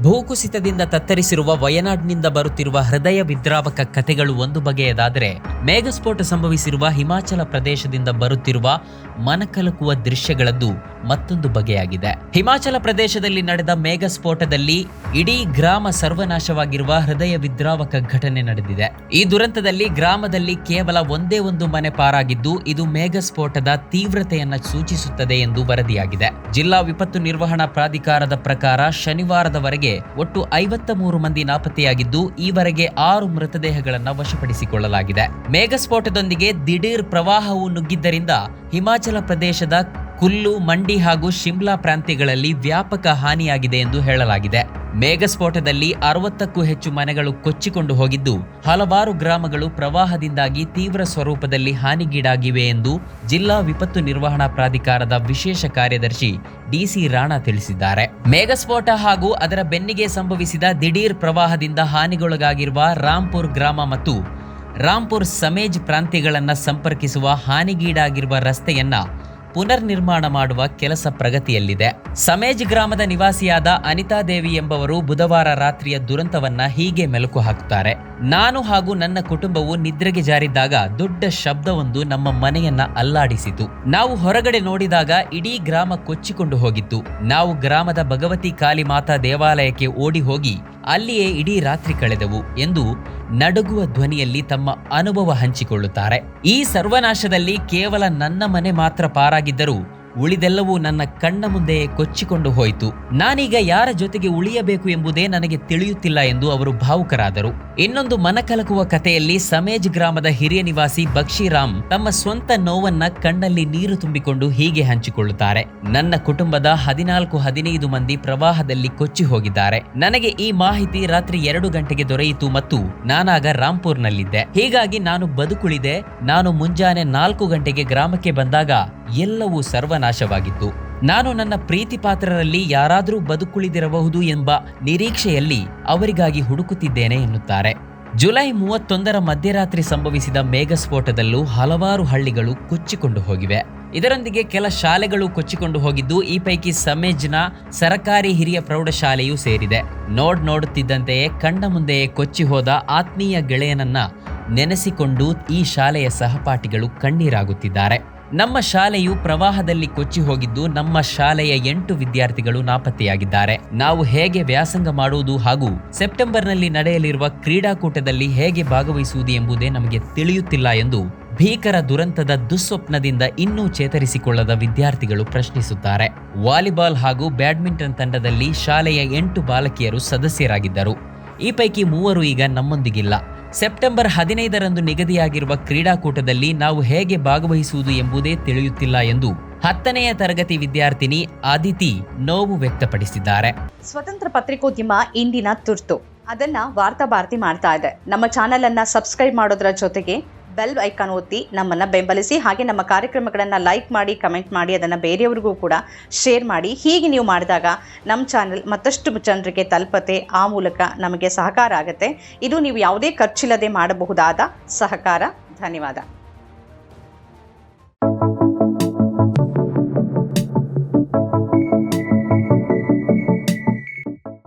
ಭೂಕುಸಿತದಿಂದ ತತ್ತರಿಸಿರುವ ವಯನಾಡ್ನಿಂದ ಬರುತ್ತಿರುವ ಹೃದಯ ವಿದ್ರಾವಕ ಕಥೆಗಳು ಒಂದು ಬಗೆಯದಾದರೆ, ಮೇಘಸ್ಫೋಟ ಸಂಭವಿಸಿರುವ ಹಿಮಾಚಲ ಪ್ರದೇಶದಿಂದ ಬರುತ್ತಿರುವ ಮನಕಲಕುವ ದೃಶ್ಯಗಳದ್ದು ಮತ್ತೊಂದು ಬಗೆಯಾಗಿದೆ. ಹಿಮಾಚಲ ಪ್ರದೇಶದಲ್ಲಿ ನಡೆದ ಮೇಘಸ್ಫೋಟದಲ್ಲಿ ಇಡೀ ಗ್ರಾಮ ಸರ್ವನಾಶವಾಗಿರುವ ಹೃದಯ ವಿದ್ರಾವಕ ಘಟನೆ ನಡೆದಿದೆ. ಈ ದುರಂತದಲ್ಲಿ ಗ್ರಾಮದಲ್ಲಿ ಕೇವಲ ಒಂದೇ ಒಂದು ಮನೆ ಪಾರಾಗಿದ್ದು, ಇದು ಮೇಘಸ್ಫೋಟದ ತೀವ್ರತೆಯನ್ನ ಸೂಚಿಸುತ್ತದೆ ಎಂದು ವರದಿಯಾಗಿದೆ. ಜಿಲ್ಲಾ ವಿಪತ್ತು ನಿರ್ವಹಣಾ ಪ್ರಾಧಿಕಾರದ ಪ್ರಕಾರ ಶನಿವಾರದವರೆಗೆ ಒಟ್ಟು 53 ಮಂದಿ ನಾಪತ್ತೆಯಾಗಿದ್ದು, ಈವರೆಗೆ 6 ಮೃತದೇಹಗಳನ್ನು ವಶಪಡಿಸಿಕೊಳ್ಳಲಾಗಿದೆ. ಮೇಘಸ್ಫೋಟದೊಂದಿಗೆ ದಿಢೀರ್ ಪ್ರವಾಹವು ನುಗ್ಗಿದ್ದರಿಂದ ಹಿಮಾಚಲ ಪ್ರದೇಶದ ಕುಲ್ಲು, ಮಂಡಿ ಹಾಗೂ ಶಿಮ್ಲಾ ಪ್ರಾಂತ್ಯಗಳಲ್ಲಿ ವ್ಯಾಪಕ ಹಾನಿಯಾಗಿದೆ ಎಂದು ಹೇಳಲಾಗಿದೆ. ಮೇಘಸ್ಫೋಟದಲ್ಲಿ 60ಕ್ಕೂ ಹೆಚ್ಚು ಮನೆಗಳು ಕೊಚ್ಚಿಕೊಂಡು ಹೋಗಿದ್ದು, ಹಲವಾರು ಗ್ರಾಮಗಳು ಪ್ರವಾಹದಿಂದಾಗಿ ತೀವ್ರ ಸ್ವರೂಪದಲ್ಲಿ ಹಾನಿಗೀಡಾಗಿವೆ ಎಂದು ಜಿಲ್ಲಾ ವಿಪತ್ತು ನಿರ್ವಹಣಾ ಪ್ರಾಧಿಕಾರದ ವಿಶೇಷ ಕಾರ್ಯದರ್ಶಿ ಡಿಸಿ ರಾಣಾ ತಿಳಿಸಿದ್ದಾರೆ. ಮೇಘಸ್ಫೋಟ ಹಾಗೂ ಅದರ ಬೆನ್ನಿಗೆ ಸಂಭವಿಸಿದ ದಿಢೀರ್ ಪ್ರವಾಹದಿಂದ ಹಾನಿಗೊಳಗಾಗಿರುವ ರಾಂಪುರ್ ಗ್ರಾಮ ಮತ್ತು ರಾಂಪುರ್ ಸಮೇಜ್ ಪ್ರಾಂತ್ಯಗಳನ್ನು ಸಂಪರ್ಕಿಸುವ ಹಾನಿಗೀಡಾಗಿರುವ ರಸ್ತೆಯನ್ನ ಪುನರ್ ನಿರ್ಮಾಣ ಮಾಡುವ ಕೆಲಸ ಪ್ರಗತಿಯಲ್ಲಿದೆ. ಸಮೇಜ್ ಗ್ರಾಮದ ನಿವಾಸಿಯಾದ ಅನಿತಾ ದೇವಿ ಎಂಬವರು ಬುಧವಾರ ರಾತ್ರಿಯ ದುರಂತವನ್ನ ಹೀಗೆ ಮೆಲುಕು ಹಾಕುತ್ತಾರೆ. ನಾನು ಹಾಗೂ ನನ್ನ ಕುಟುಂಬವು ನಿದ್ರೆಗೆ ಜಾರಿದ್ದಾಗ ದೊಡ್ಡ ಶಬ್ದವೊಂದು ನಮ್ಮ ಮನೆಯನ್ನ ಅಲ್ಲಾಡಿಸಿತು. ನಾವು ಹೊರಗಡೆ ನೋಡಿದಾಗ ಇಡೀ ಗ್ರಾಮ ಕೊಚ್ಚಿಕೊಂಡು ಹೋಗಿತ್ತು. ನಾವು ಗ್ರಾಮದ ಭಗವತಿ ಕಾಳಿ ಮಾತಾ ದೇವಾಲಯಕ್ಕೆ ಓಡಿ ಹೋಗಿ ಅಲ್ಲಿಯೇ ಇಡೀ ರಾತ್ರಿ ಕಳೆದೆವು ಎಂದು ನಡುಗುವ ಧ್ವನಿಯಲ್ಲಿ ತಮ್ಮ ಅನುಭವ ಹಂಚಿಕೊಳ್ಳುತ್ತಾರೆ. ಈ ಸರ್ವನಾಶದಲ್ಲಿ ಕೇವಲ ನನ್ನ ಮನೆ ಮಾತ್ರ ಪಾರಾಗಿದ್ದರೂ ಉಳಿದೆಲ್ಲವೂ ನನ್ನ ಕಣ್ಣ ಮುಂದೆಯೇ ಕೊಚ್ಚಿಕೊಂಡು ಹೋಯಿತು. ನಾನೀಗ ಯಾರ ಜೊತೆಗೆ ಉಳಿಯಬೇಕು ಎಂಬುದೇ ನನಗೆ ತಿಳಿಯುತ್ತಿಲ್ಲ ಎಂದು ಅವರು ಭಾವುಕರಾದರು. ಇನ್ನೊಂದು ಮನಕಲಕುವ ಕಥೆಯಲ್ಲಿ ಸಮೇಜ್ ಗ್ರಾಮದ ಹಿರಿಯ ನಿವಾಸಿ ಬಕ್ಷಿರಾಮ್ ತಮ್ಮ ಸ್ವಂತ ನೋವನ್ನ ಕಣ್ಣಲ್ಲಿ ನೀರು ತುಂಬಿಕೊಂಡು ಹೀಗೆ ಹಂಚಿಕೊಳ್ಳುತ್ತಾರೆ. ನನ್ನ ಕುಟುಂಬದ 14-15 ಮಂದಿ ಪ್ರವಾಹದಲ್ಲಿ ಕೊಚ್ಚಿ ಹೋಗಿದ್ದಾರೆ. ನನಗೆ ಈ ಮಾಹಿತಿ ರಾತ್ರಿ 2 ಗಂಟೆಗೆ ದೊರೆಯಿತು ಮತ್ತು ನಾನಾಗ ರಾಂಪುರ್ನಲ್ಲಿದ್ದೆ. ಹೀಗಾಗಿ ನಾನು ಬದುಕುಳಿದೆ. ನಾನು ಮುಂಜಾನೆ 4 ಗಂಟೆಗೆ ಗ್ರಾಮಕ್ಕೆ ಬಂದಾಗ ಎಲ್ಲವೂ ಸರ್ವನಾಶವಾಗಿತ್ತು. ನಾನು ನನ್ನ ಪ್ರೀತಿ ಪಾತ್ರರಲ್ಲಿ ಯಾರಾದರೂ ಬದುಕುಳಿದಿರಬಹುದು ಎಂಬ ನಿರೀಕ್ಷೆಯಲ್ಲಿ ಅವರಿಗಾಗಿ ಹುಡುಕುತ್ತಿದ್ದೇನೆ ಎನ್ನುತ್ತಾರೆ. ಜುಲೈ 31ರ ಮಧ್ಯರಾತ್ರಿ ಸಂಭವಿಸಿದ ಮೇಘಸ್ಫೋಟದಲ್ಲೂ ಹಲವಾರು ಹಳ್ಳಿಗಳು ಕೊಚ್ಚಿಕೊಂಡು ಹೋಗಿವೆ. ಇದರೊಂದಿಗೆ ಕೆಲ ಶಾಲೆಗಳು ಕೊಚ್ಚಿಕೊಂಡು ಹೋಗಿದ್ದು, ಈ ಪೈಕಿ ಸಮೇಜ್ನ ಸರಕಾರಿ ಹಿರಿಯ ಪ್ರೌಢಶಾಲೆಯೂ ಸೇರಿದೆ. ನೋಡುತ್ತಿದ್ದಂತೆಯೇ ಕಣ್ಣ ಮುಂದೆಯೇ ಕೊಚ್ಚಿ ಹೋದ ಆತ್ಮೀಯ ಗೆಳೆಯನನ್ನ ನೆನೆಸಿಕೊಂಡು ಈ ಶಾಲೆಯ ಸಹಪಾಠಿಗಳು ಕಣ್ಣೀರಾಗುತ್ತಿದ್ದಾರೆ. ನಮ್ಮ ಶಾಲೆಯು ಪ್ರವಾಹದಲ್ಲಿ ಕೊಚ್ಚಿ ಹೋಗಿದ್ದು, ನಮ್ಮ ಶಾಲೆಯ 8 ವಿದ್ಯಾರ್ಥಿಗಳು ನಾಪತ್ತೆಯಾಗಿದ್ದಾರೆ. ನಾವು ಹೇಗೆ ವ್ಯಾಸಂಗ ಮಾಡುವುದು ಹಾಗೂ ಸೆಪ್ಟೆಂಬರ್ನಲ್ಲಿ ನಡೆಯಲಿರುವ ಕ್ರೀಡಾಕೂಟದಲ್ಲಿ ಹೇಗೆ ಭಾಗವಹಿಸುವುದು ಎಂಬುದೇ ನಮಗೆ ತಿಳಿಯುತ್ತಿಲ್ಲ ಎಂದು ಭೀಕರ ದುರಂತದ ದುಸ್ವಪ್ನದಿಂದ ಇನ್ನೂ ಚೇತರಿಸಿಕೊಳ್ಳದ ವಿದ್ಯಾರ್ಥಿಗಳು ಪ್ರಶ್ನಿಸುತ್ತಾರೆ. ವಾಲಿಬಾಲ್ ಹಾಗೂ ಬ್ಯಾಡ್ಮಿಂಟನ್ ತಂಡದಲ್ಲಿ ಶಾಲೆಯ 8 ಬಾಲಕಿಯರು ಸದಸ್ಯರಾಗಿದ್ದರು. ಈ ಪೈಕಿ 3 ಈಗ ನಮ್ಮೊಂದಿಗಿಲ್ಲ. ಸೆಪ್ಟೆಂಬರ್ 15ರಂದು ನಿಗದಿಯಾಗಿರುವ ಕ್ರೀಡಾಕೂಟದಲ್ಲಿ ನಾವು ಹೇಗೆ ಭಾಗವಹಿಸುವುದು ಎಂಬುದೇ ತಿಳಿಯುತ್ತಿಲ್ಲ ಎಂದು 10ನೇ ತರಗತಿ ವಿದ್ಯಾರ್ಥಿನಿ ಅದಿತಿ ನೋವು ವ್ಯಕ್ತಪಡಿಸಿದ್ದಾರೆ. ಸ್ವತಂತ್ರ ಪತ್ರಿಕೋದ್ಯಮ ಇಂದಿನ ತುರ್ತು ಅದನ್ನ ವಾರ್ತಾ ಭಾರತಿ ಮಾಡ್ತಾ ಇದೆ. ನಮ್ಮ ಚಾನೆಲ್ ಅನ್ನ ಸಬ್ಸ್ಕ್ರೈಬ್ ಮಾಡೋದ್ರ ಜೊತೆಗೆ ಬೆಲ್ ಐಕಾನ್ ಒತ್ತಿ ನಮ್ಮನ್ನ ಬೆಂಬಲಿಸಿ. ಹಾಗೆ ನಮ್ಮ ಕಾರ್ಯಕ್ರಮಗಳನ್ನು ಲೈಕ್ ಮಾಡಿ, ಕಮೆಂಟ್ ಮಾಡಿ, ಅದನ್ನು ಬೇರೆಯವರಿಗೂ ಕೂಡ ಶೇರ್ ಮಾಡಿ. ಹೀಗೆ ನೀವು ಮಾಡಿದಾಗ ನಮ್ಮ ಚಾನೆಲ್ ಮತ್ತಷ್ಟು ಜನರಿಗೆ ತಲುಪತ್ತೆ. ಆ ಮೂಲಕ ನಮಗೆ ಸಹಕಾರ ಆಗುತ್ತೆ. ಇದು ನೀವು ಯಾವುದೇ ಖರ್ಚಿಲ್ಲದೆ ಮಾಡಬಹುದಾದ ಸಹಕಾರ. ಧನ್ಯವಾದ.